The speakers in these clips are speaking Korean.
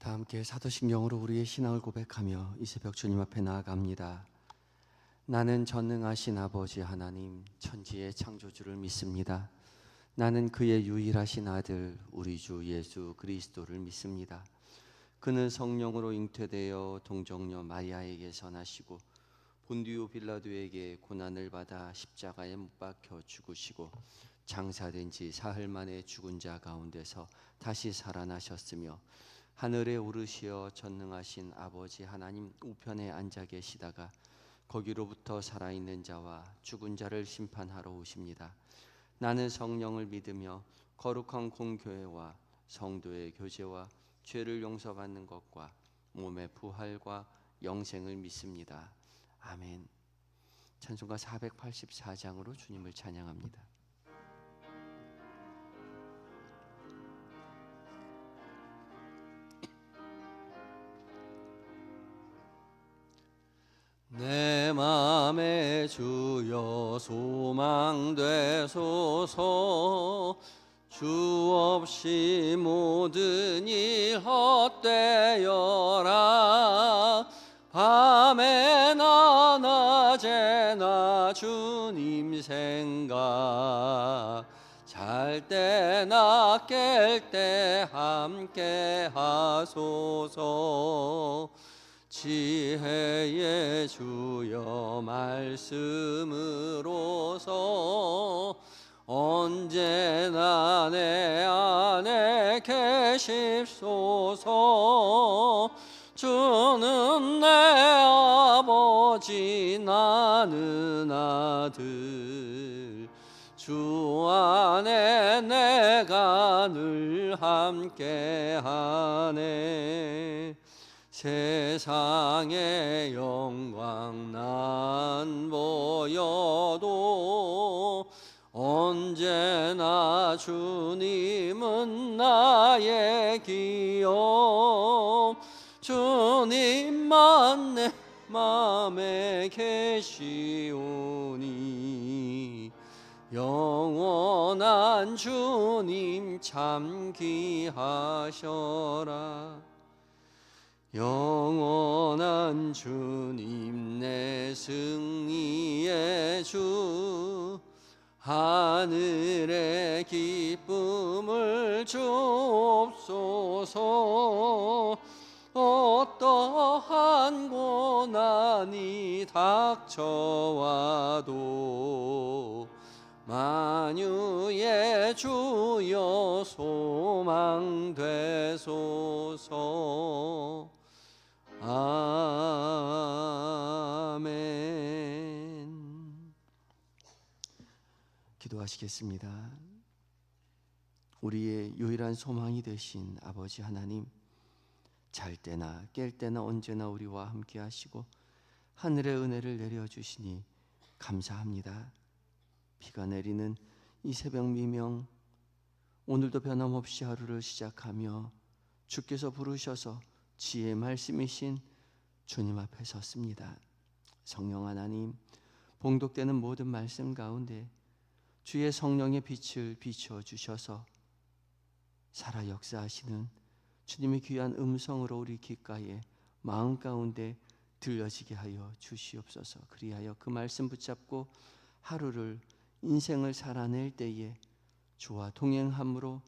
다 함께 사도신경으로 우리의 신앙을 고백하며 이 새벽 주님 앞에 나아갑니다. 나는 전능하신 아버지 하나님 천지의 창조주를 믿습니다. 나는 그의 유일하신 아들 우리 주 예수 그리스도를 믿습니다. 그는 성령으로 잉태되어 동정녀 마리아에게서 나시고 본디오 빌라도에게 고난을 받아 십자가에 못 박혀 죽으시고 장사된 지 사흘 만에 죽은 자 가운데서 다시 살아나셨으며 하늘에 오르시어 전능하신 아버지 하나님 우편에 앉아 계시다가 거기로부터 살아있는 자와 죽은 자를 심판하러 오십니다. 나는 성령을 믿으며 거룩한 공교회와 성도의 교제와 죄를 용서받는 것과 몸의 부활과 영생을 믿습니다. 아멘. 찬송가 484장으로 주님을 찬양합니다. 내 맘에 주여 소망되소서. 주 없이 모든 일 헛되어라. 밤에나 낮에나 주님 생각, 잘 때나 깰 때 함께 하소서. 지혜의 주여 말씀으로서 언제나 내 안에 계십소서. 주는 내 아버지 나는 아들, 주 안에 내가 늘 함께하네. 세상의 영광 난 보여도 언제나 주님은 나의 기업. 주님만 내 맘에 계시오니 영원한 주님 참 귀하셔라. 영원한 주님 내 승리의 주, 하늘의 기쁨을 주옵소서. 어떠한 고난이 닥쳐와도 만유의 주여 소망되소서. 아멘. 기도하시겠습니다. 우리의 유일한 소망이 되신 아버지 하나님, 잘 때나 깰 때나 언제나 우리와 함께 하시고 하늘의 은혜를 내려주시니 감사합니다. 비가 내리는 이 새벽 미명, 오늘도 변함없이 하루를 시작하며 주께서 부르셔서 지혜의 말씀이신 주님 앞에 섰습니다. 성령 하나님, 봉독되는 모든 말씀 가운데 주의 성령의 빛을 비춰주셔서 살아 역사하시는 주님의 귀한 음성으로 우리 귓가에 마음 가운데 들려지게 하여 주시옵소서. 그리하여 그 말씀 붙잡고 하루를 인생을 살아낼 때에 주와 동행함으로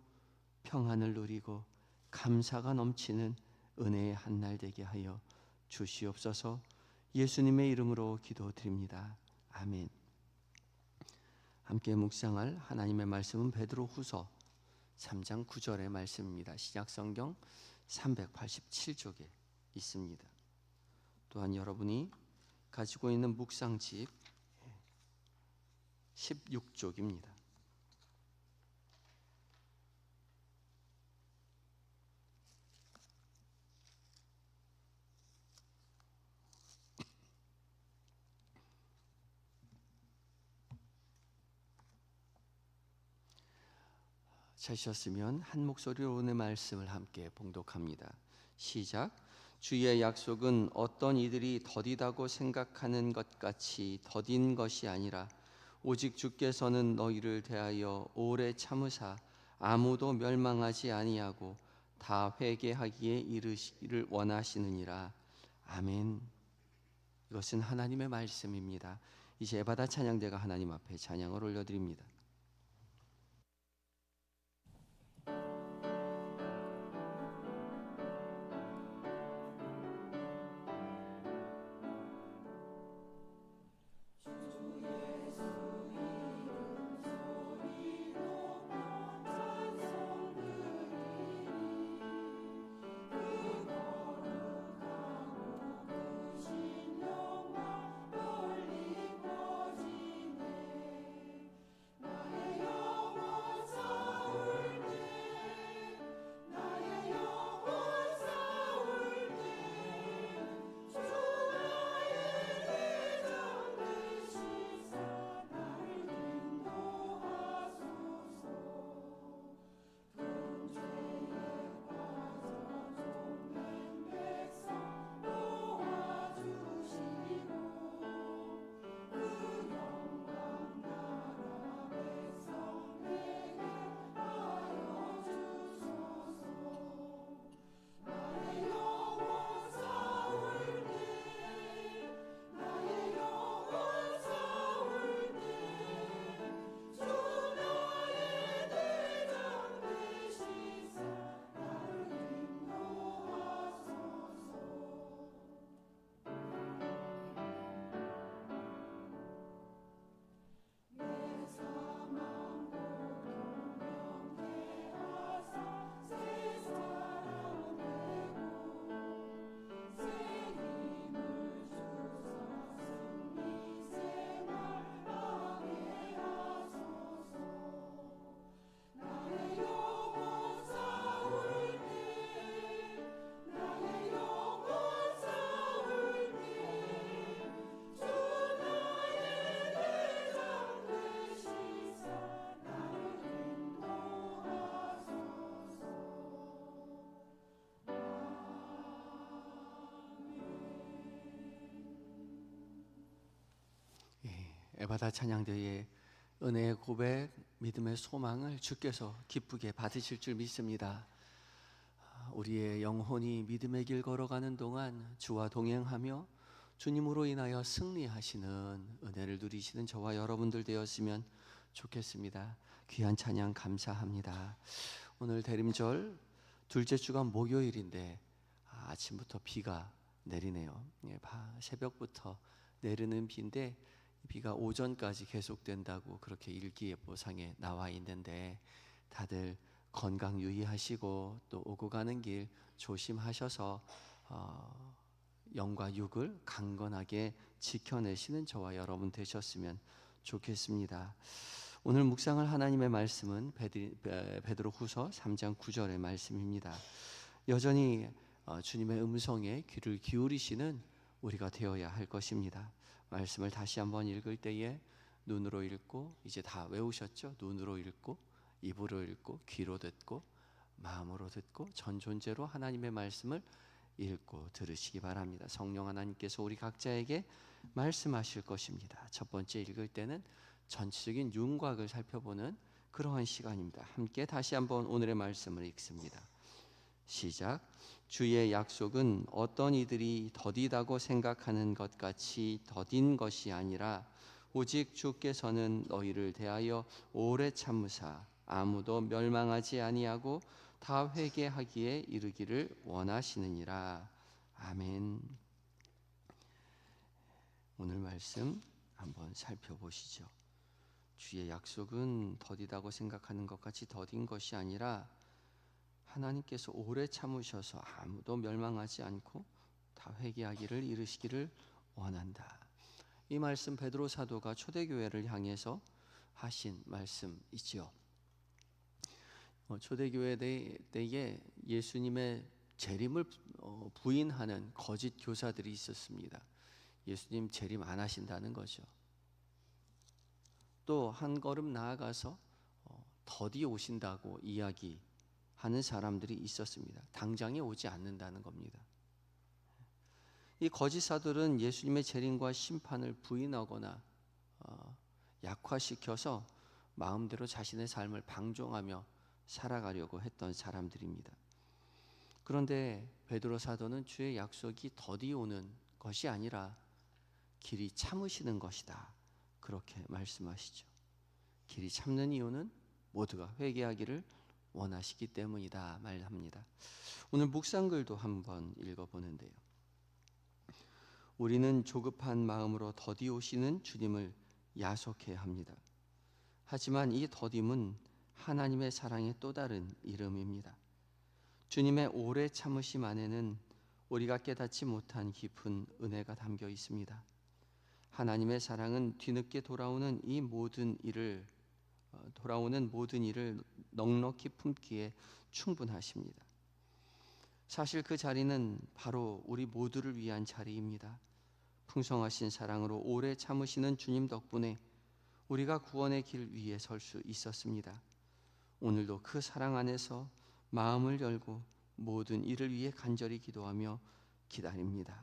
평안을 누리고 감사가 넘치는 은혜의 한날 되게 하여 주시옵소서. 예수님의 이름으로 기도드립니다. 아멘. 함께 묵상할 하나님의 말씀은 베드로후서 3장 9절의 말씀입니다. 신약성경 387쪽에 있습니다. 또한 여러분이 가지고 있는 묵상집 16쪽입니다. 찾으셨으면 한 목소리로 오늘 말씀을 함께 봉독합니다. 시작. 주의 약속은 어떤 이들이 더디다고 생각하는 것 같이 더딘 것이 아니라 오직 주께서는 너희를 대하여 오래 참으사 아무도 멸망하지 아니하고 다 회개하기에 이르시기를 원하시느니라. 아멘. 이것은 하나님의 말씀입니다. 이제 에바다 찬양대가 하나님 앞에 찬양을 올려드립니다. 에바다 찬양대의 은혜의 고백, 믿음의 소망을 주께서 기쁘게 받으실 줄 믿습니다. 우리의 영혼이 믿음의 길 걸어가는 동안 주와 동행하며 주님으로 인하여 승리하시는 은혜를 누리시는 저와 여러분들 되었으면 좋겠습니다. 귀한 찬양 감사합니다. 오늘 대림절 둘째 주가 목요일인데 아침부터 비가 내리네요. 새벽부터 내리는 비인데 비가 오전까지 계속된다고 그렇게 일기예보상에 나와 있는데 다들 건강 유의하시고 또 오고 가는 길 조심하셔서 영과 육을 강건하게 지켜내시는 저와 여러분 되셨으면 좋겠습니다. 오늘 묵상할 하나님의 말씀은 베드로후서 3장 9절의 말씀입니다. 여전히 주님의 음성에 귀를 기울이시는 우리가 되어야 할 것입니다. 말씀을 다시 한번 읽을 때에 눈으로 읽고, 이제 다 외우셨죠? 눈으로 읽고, 입으로 읽고, 귀로 듣고, 마음으로 듣고, 전 존재로 하나님의 말씀을 읽고 들으시기 바랍니다. 성령 하나님께서 우리 각자에게 말씀하실 것입니다. 첫 번째 읽을 때는 전체적인 윤곽을 살펴보는 그러한 시간입니다. 함께 다시 한번 오늘의 말씀을 읽습니다. 시작. 주의 약속은 어떤 이들이 더디다고 생각하는 것 같이 더딘 것이 아니라 오직 주께서는 너희를 대하여 오래 참으사 아무도 멸망하지 아니하고 다 회개하기에 이르기를 원하시느니라. 아멘. 오늘 말씀 한번 살펴보시죠. 주의 약속은 더디다고 생각하는 것 같이 더딘 것이 아니라 하나님께서 오래 참으셔서 아무도 멸망하지 않고 다 회개하기를 이르시기를 원한다. 이 말씀 베드로 사도가 초대교회를 향해서 하신 말씀이지요. 초대교회 때에 예수님의 재림을 부인하는 거짓 교사들이 있었습니다. 예수님 재림 안 하신다는 거죠. 또 한 걸음 나아가서 더디 오신다고 이야기하는 사람들이 있었습니다. 당장에 오지 않는다는 겁니다. 이 거짓 사도들은 예수님의 재림과 심판을 부인하거나 약화시켜서 마음대로 자신의 삶을 방종하며 살아가려고 했던 사람들입니다. 그런데 베드로 사도는 주의 약속이 더디 오는 것이 아니라 길이 참으시는 것이다, 그렇게 말씀하시죠. 길이 참는 이유는 모두가 회개하기를 원하시기 때문이다 말합니다. 오늘 묵상글도 한번 읽어보는데요. 우리는 조급한 마음으로 더디 오시는 주님을 야속해야 합니다. 하지만 이 더딤은 하나님의 사랑의 또 다른 이름입니다. 주님의 오래 참으심 안에는 우리가 깨닫지 못한 깊은 은혜가 담겨 있습니다. 하나님의 사랑은 뒤늦게 돌아오는 모든 일을 넉넉히 품기에 충분하십니다. 사실 그 자리는 바로 우리 모두를 위한 자리입니다. 풍성하신 사랑으로 오래 참으시는 주님 덕분에 우리가 구원의 길 위에 설 수 있었습니다. 오늘도 그 사랑 안에서 마음을 열고 모든 일을 위해 간절히 기도하며 기다립니다.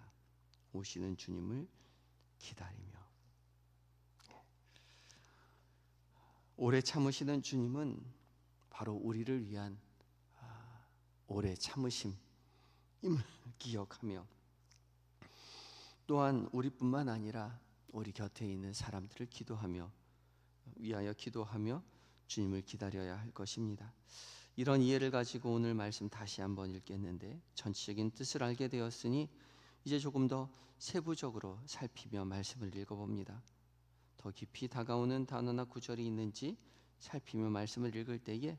오시는 주님을 기다리며. 오래 참으시는 주님은 바로 우리를 위한 오래 참으심임을 기억하며, 또한 우리뿐만 아니라 우리 곁에 있는 사람들을 위하여 기도하며 주님을 기다려야 할 것입니다. 이런 이해를 가지고 오늘 말씀 다시 한번 읽겠는데, 전체적인 뜻을 알게 되었으니 이제 조금 더 세부적으로 살피며 말씀을 읽어봅니다. 더 깊이 다가오는 단어나 구절이 있는지 살피며 말씀을 읽을 때에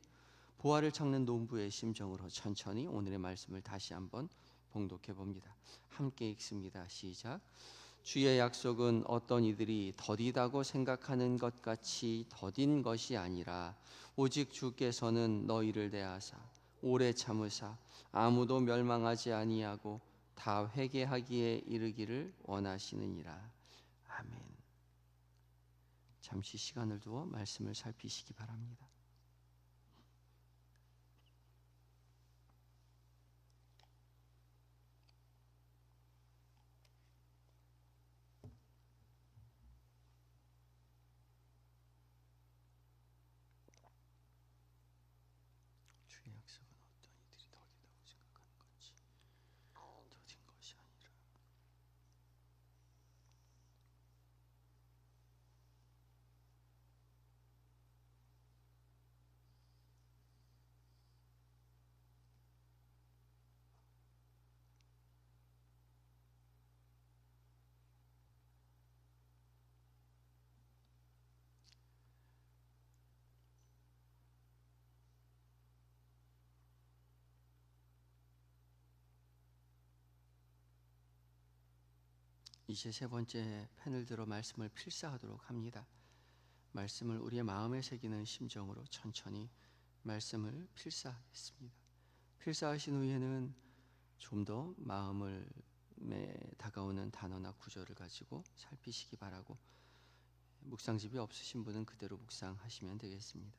보화를 찾는 농부의 심정으로 천천히 오늘의 말씀을 다시 한번 봉독해 봅니다. 함께 읽습니다. 시작. 주의 약속은 어떤 이들이 더디다고 생각하는 것 같이 더딘 것이 아니라 오직 주께서는 너희를 대하사 오래 참으사 아무도 멸망하지 아니하고 다 회개하기에 이르기를 원하시느니라. 아멘. 잠시 시간을 두어 말씀을 살피시기 바랍니다. 주의 약속은 어떤 이들이 더디다고 생각하는 것이 더딘 것이 아니라 이제 세 번째 펜을 들어 말씀을 필사하도록 합니다. 말씀을 우리의 마음에 새기는 심정으로 천천히 말씀을 필사하겠습니다. 필사하신 후에는 좀 더 마음을 다가오는 단어나 구절을 가지고 살피시기 바라고, 묵상집이 없으신 분은 그대로 묵상하시면 되겠습니다.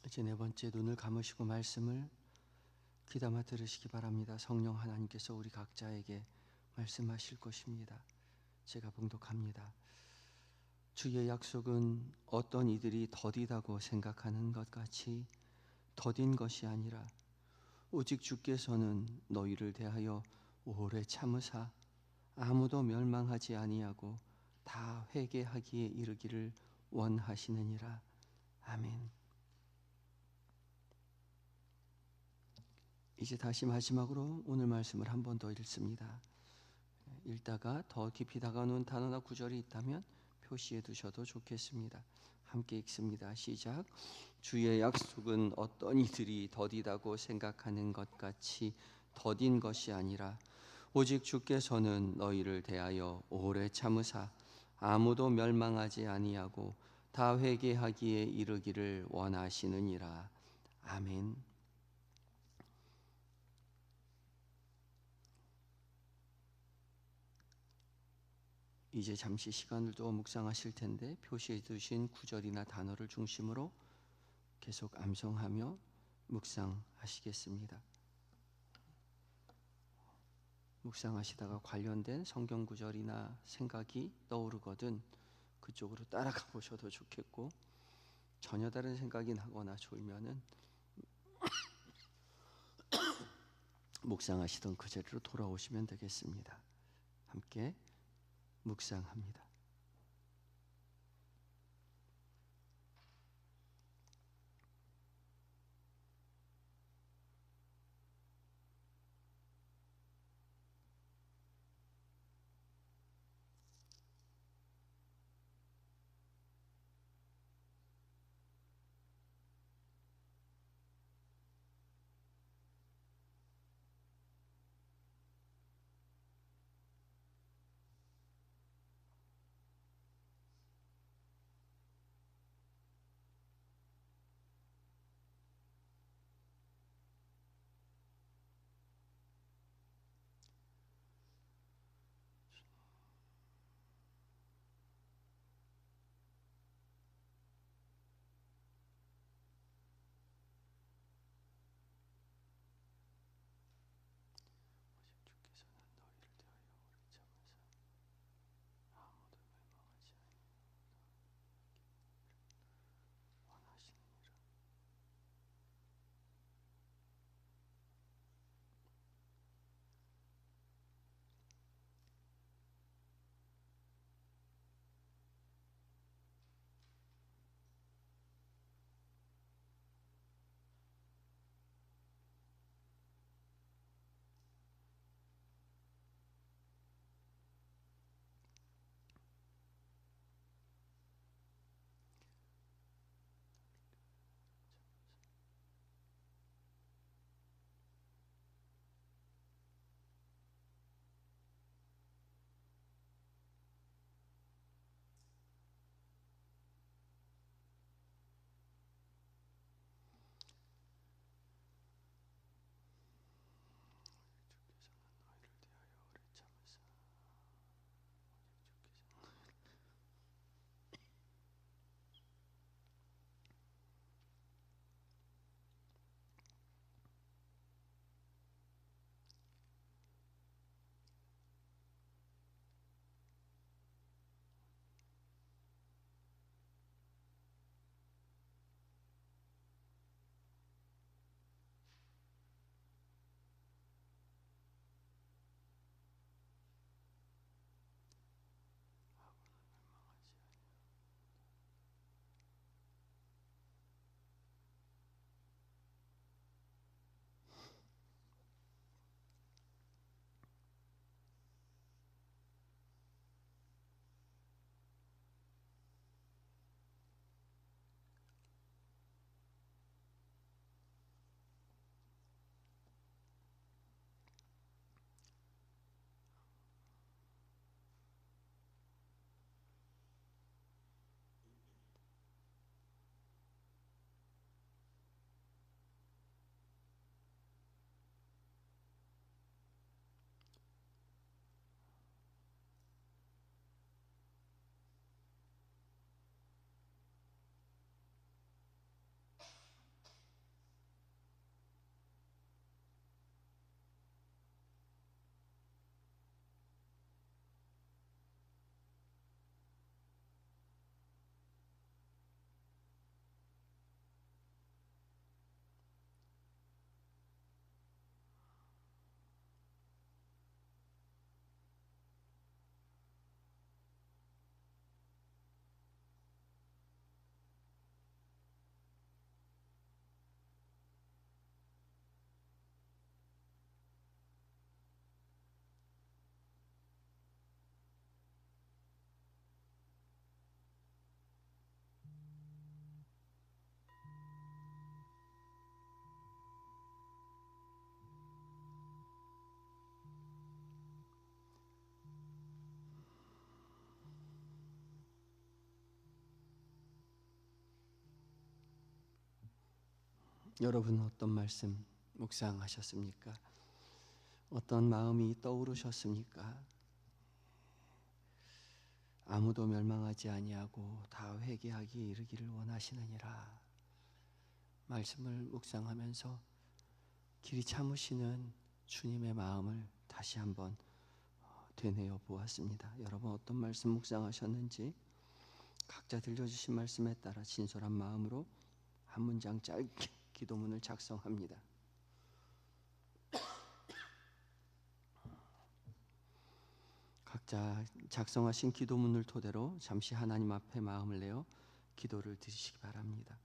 이제 네 번째, 눈을 감으시고 말씀을 귀담아 들으시기 바랍니다. 성령 하나님께서 우리 각자에게 말씀하실 것입니다. 제가 봉독합니다. 주의 약속은 어떤 이들이 더디다고 생각하는 것 같이 더딘 것이 아니라 오직 주께서는 너희를 대하여 오래 참으사 아무도 멸망하지 아니하고 다 회개하기에 이르기를 원하시느니라. 아멘. 이제 다시 마지막으로 오늘 말씀을 한 번 더 읽습니다. 읽다가 더 깊이 다가오는 단어나 구절이 있다면 표시해 두셔도 좋겠습니다. 함께 읽습니다. 시작. 주의 약속은 어떤 이들이 더디다고 생각하는 것 같이 더딘 것이 아니라 오직 주께서는 너희를 대하여 오래 참으사 아무도 멸망하지 아니하고 다 회개하기에 이르기를 원하시느니라. 아멘. 이제 잠시 시간을 두어 묵상하실 텐데 표시해 두신 구절이나 단어를 중심으로 계속 암송하며 묵상하시겠습니다. 묵상하시다가 관련된 성경 구절이나 생각이 떠오르거든 그쪽으로 따라가 보셔도 좋겠고, 전혀 다른 생각이 나거나 졸면은 묵상하시던 그 자리로 돌아오시면 되겠습니다. 함께 묵상합니다. 여러분 어떤 말씀 묵상하셨습니까? 어떤 마음이 떠오르셨습니까? 아무도 멸망하지 아니하고 다 회개하기에 이르기를 원하시느니라. 말씀을 묵상하면서 길이 참으시는 주님의 마음을 다시 한번 되뇌어 보았습니다. 여러분 어떤 말씀 묵상하셨는지 각자 들려주신 말씀에 따라 진솔한 마음으로 한 문장 짧게 기도문을 작성합니다. 각자 작성하신 기도문을 토대로 잠시 하나님 앞에 마음을 내어 기도를 드리시기 바랍니다.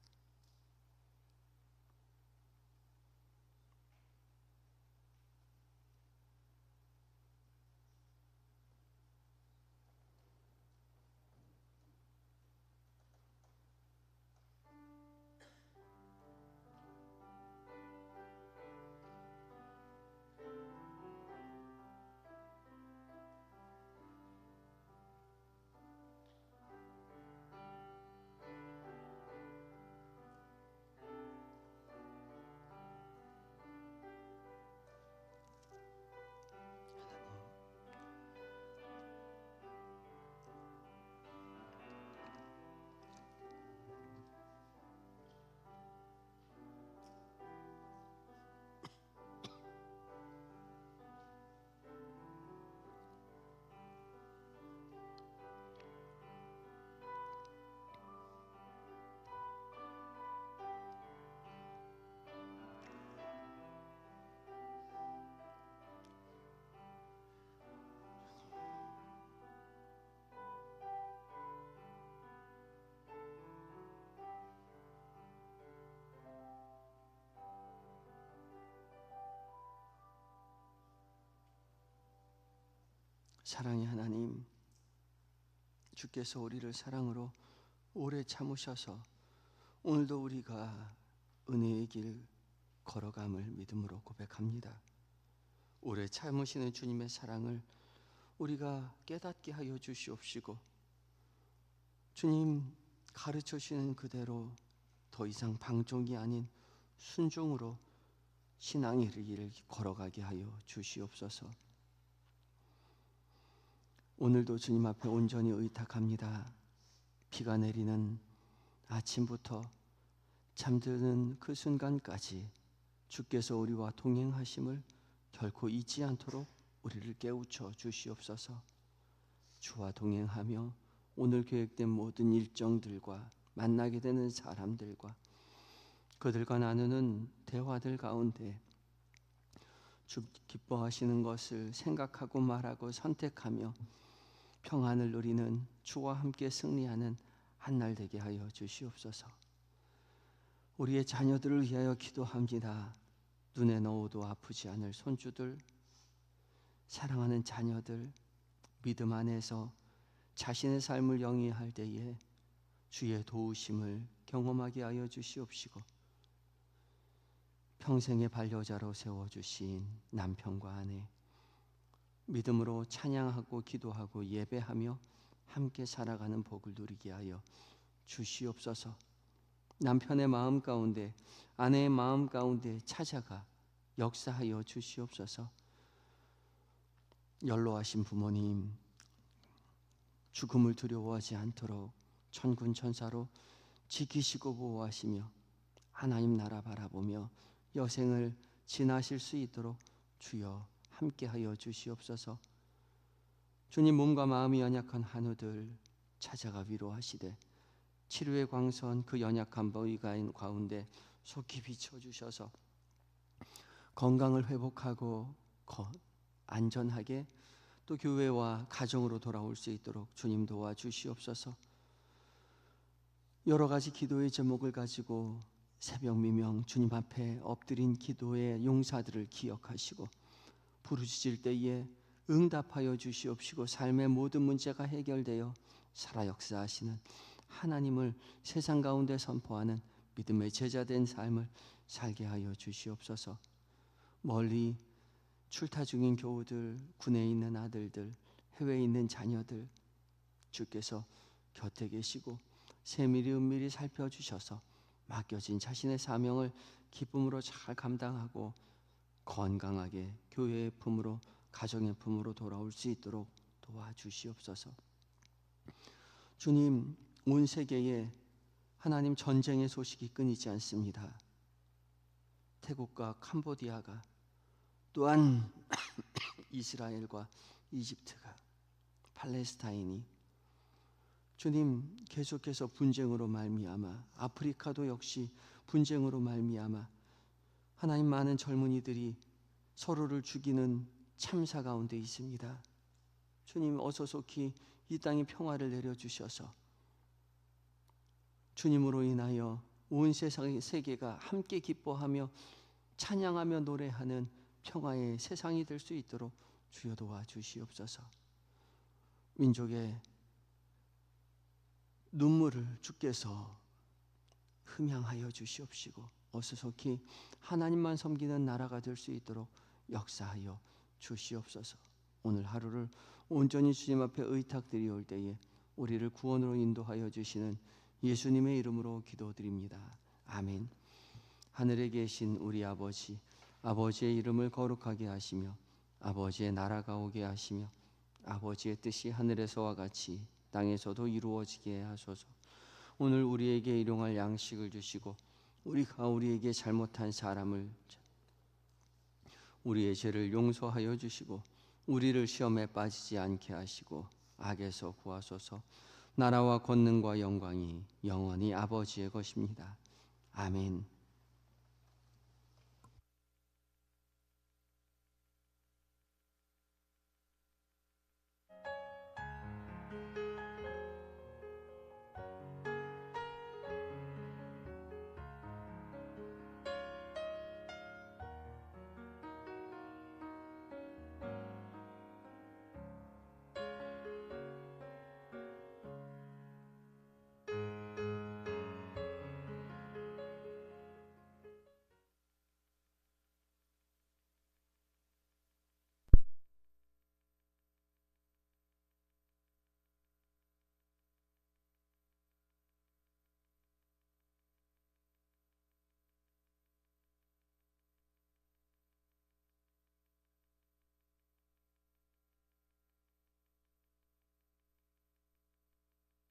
사랑의 하나님, 주께서 우리를 사랑으로 오래 참으셔서 오늘도 우리가 은혜의 길 걸어감을 믿음으로 고백합니다. 오래 참으시는 주님의 사랑을 우리가 깨닫게 하여 주시옵시고, 주님 가르쳐 주시는 그대로 더 이상 방종이 아닌 순종으로 신앙의 길을 걸어가게 하여 주시옵소서. 오늘도 주님 앞에 온전히 의탁합니다. 비가 내리는 아침부터 잠드는 그 순간까지 주께서 우리와 동행하심을 결코 잊지 않도록 우리를 깨우쳐 주시옵소서. 주와 동행하며 오늘 계획된 모든 일정들과 만나게 되는 사람들과 그들과 나누는 대화들 가운데 주 기뻐하시는 것을 생각하고 말하고 선택하며 평안을 누리는 주와 함께 승리하는 한날 되게 하여 주시옵소서. 우리의 자녀들을 위하여 기도합니다. 눈에 넣어도 아프지 않을 손주들, 사랑하는 자녀들, 믿음 안에서 자신의 삶을 영위할 때에 주의 도우심을 경험하게 하여 주시옵시고, 평생의 반려자로 세워주신 남편과 아내, 믿음으로 찬양하고 기도하고 예배하며 함께 살아가는 복을 누리게 하여 주시옵소서. 남편의 마음 가운데, 아내의 마음 가운데 찾아가 역사하여 주시옵소서. 연로하신 부모님, 죽음을 두려워하지 않도록 천군 천사로 지키시고 보호하시며 하나님 나라 바라보며 여생을 지나실 수 있도록 주여 함께하여 주시옵소서. 주님, 몸과 마음이 연약한 한우들 찾아가 위로하시되 치료의 광선 그 연약한 부위 가운데 속히 비춰주셔서 건강을 회복하고 안전하게 또 교회와 가정으로 돌아올 수 있도록 주님 도와주시옵소서. 여러 가지 기도의 제목을 가지고 새벽 미명 주님 앞에 엎드린 기도의 용사들을 기억하시고 부르짖을 때에 응답하여 주시옵시고, 삶의 모든 문제가 해결되어 살아 역사하시는 하나님을 세상 가운데 선포하는 믿음의 제자된 삶을 살게 하여 주시옵소서. 멀리 출타 중인 교우들, 군에 있는 아들들, 해외에 있는 자녀들, 주께서 곁에 계시고 세밀히 은밀히 살펴주셔서 맡겨진 자신의 사명을 기쁨으로 잘 감당하고 건강하게 교회의 품으로, 가정의 품으로 돌아올 수 있도록 도와주시옵소서. 주님, 온 세계에 하나님 전쟁의 소식이 끊이지 않습니다. 태국과 캄보디아가, 또한 이스라엘과 이집트가, 팔레스타인이 주님 계속해서 분쟁으로 말미암아, 아프리카도 역시 분쟁으로 말미암아 하나님 많은 젊은이들이 서로를 죽이는 참사 가운데 있습니다. 주님 어서 속히 이 땅에 평화를 내려주셔서 주님으로 인하여 온 세계가 함께 기뻐하며 찬양하며 노래하는 평화의 세상이 될 수 있도록 주여 도와주시옵소서. 민족의 눈물을 주께서 흠양하여 주시옵시고 어서 속히 하나님만 섬기는 나라가 될 수 있도록 역사하여 주시옵소서. 오늘 하루를 온전히 주님 앞에 의탁드리올 때에 우리를 구원으로 인도하여 주시는 예수님의 이름으로 기도드립니다. 아멘. 하늘에 계신 우리 아버지, 아버지의 이름을 거룩하게 하시며 아버지의 나라가 오게 하시며 아버지의 뜻이 하늘에서와 같이 땅에서도 이루어지게 하소서. 오늘 우리에게 일용할 양식을 주시고 우리가 우리에게 잘못한 사람을, 우리의 죄를 용서하여 주시고 우리를 시험에 빠지지 않게 하시고 악에서 구하소서. 나라와 권능과 영광이 영원히 아버지의 것입니다. 아멘.